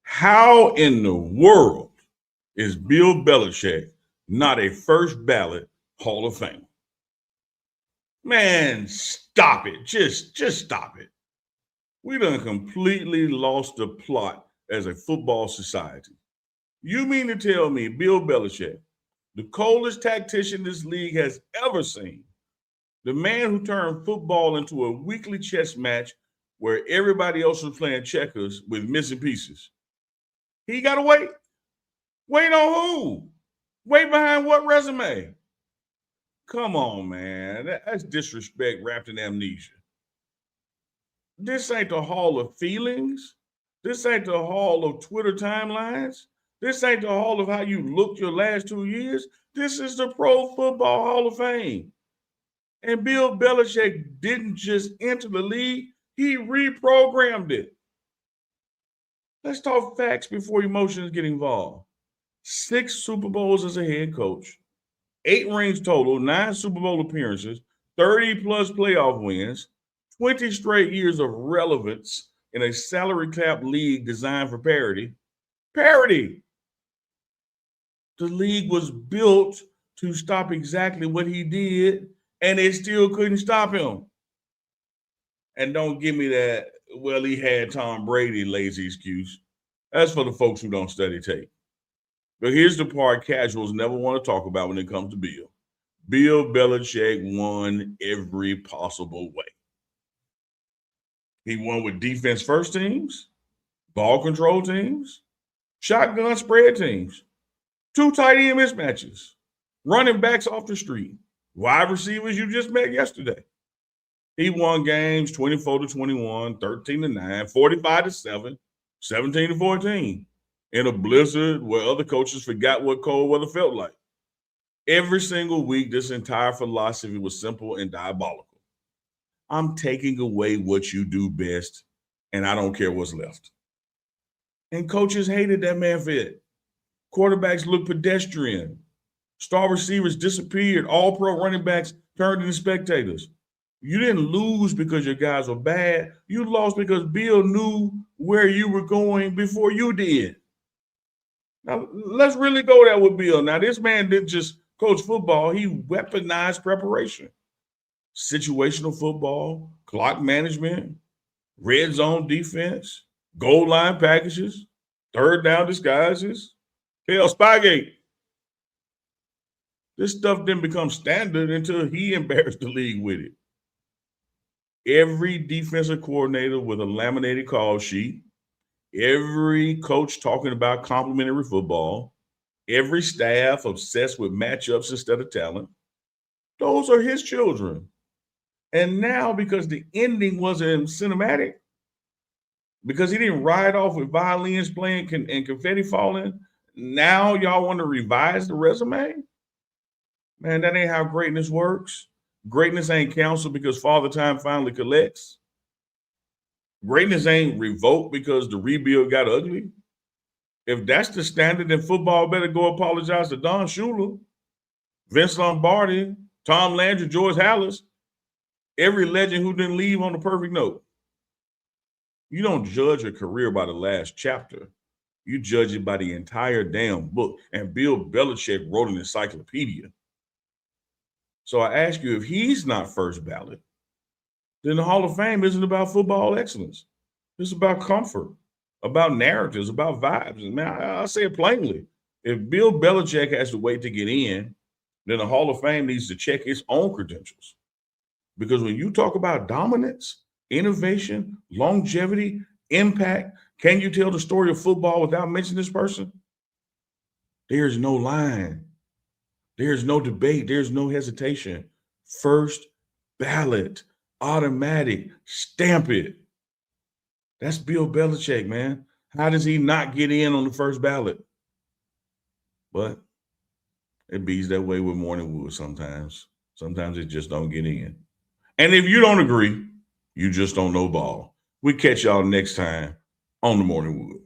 How in the world is Bill Belichick not a first ballot Hall of Fame? Man, stop it. Just stop it. We done completely lost the plot as a football society. You mean to tell me Bill Belichick, the coldest tactician this league has ever seen, the man who turned football into a weekly chess match where everybody else was playing checkers with missing pieces, he got to wait? Wait on who? Wait behind what resume? Come on, man. That's disrespect wrapped in amnesia. This ain't the hall of feelings. This ain't the hall of Twitter timelines. This ain't the hall of how you looked your last 2 years. This is the Pro Football Hall of Fame. And Bill Belichick didn't just enter the league, he reprogrammed it. Let's talk facts before emotions get involved. 6 Super Bowls as a head coach, 8 rings total, 9 Super Bowl appearances, 30 plus playoff wins, 20 straight years of relevance in a salary cap league designed for parity. Parity. The league was built to stop exactly what he did, and it still couldn't stop him. And don't give me that, well, he had Tom Brady lazy excuse. That's for the folks who don't study tape. But here's the part casuals never want to talk about when it comes to Bill. Bill Belichick won every possible way. He won with defense first teams, ball control teams, shotgun spread teams, 2 tight end mismatches, running backs off the street, wide receivers you just met yesterday. He won games 24-21, 13-9, 45-7, 17-14 in a blizzard where other coaches forgot what cold weather felt like. Every single week, this entire philosophy was simple and diabolical. I'm taking away what you do best, and I don't care what's left. And coaches hated that man for it. Quarterbacks looked pedestrian. Star receivers disappeared. All-pro running backs turned into spectators. You didn't lose because your guys were bad. You lost because Bill knew where you were going before you did. Now, let's really go there with Bill. Now, this man didn't just coach football. He weaponized preparation. Situational football, clock management, red zone defense, goal line packages, third down disguises, hell, Spygate. This stuff didn't become standard until he embarrassed the league with it. Every defensive coordinator with a laminated call sheet, every coach talking about complimentary football, every staff obsessed with matchups instead of talent, those are his children. And now, because the ending wasn't cinematic, because he didn't ride off with violins playing and confetti falling, now y'all want to revise the resume? Man, that ain't how greatness works. Greatness ain't canceled because Father Time finally collects. Greatness ain't revoked because the rebuild got ugly. If that's the standard, then football better go apologize to Don Shula, Vince Lombardi, Tom Landry, George Halas, every legend who didn't leave on the perfect note. You don't judge a career by the last chapter. You judge it by the entire damn book. And Bill Belichick wrote an encyclopedia. So I ask you, if he's not first ballot, then the Hall of Fame isn't about football excellence. It's about comfort, about narratives, about vibes. And man, I'll say it plainly. If Bill Belichick has to wait to get in, then the Hall of Fame needs to check its own credentials. Because when you talk about dominance, innovation, longevity, impact, can you tell the story of football without mentioning this person? There's no line. There's no debate. There's no hesitation. First ballot, automatic, stamp it. That's Bill Belichick, man. How does he not get in on the first ballot? But it bees that way with Morning Wood sometimes. Sometimes it just don't get in. And if you don't agree, you just don't know ball. We catch y'all next time on the Morning Wood.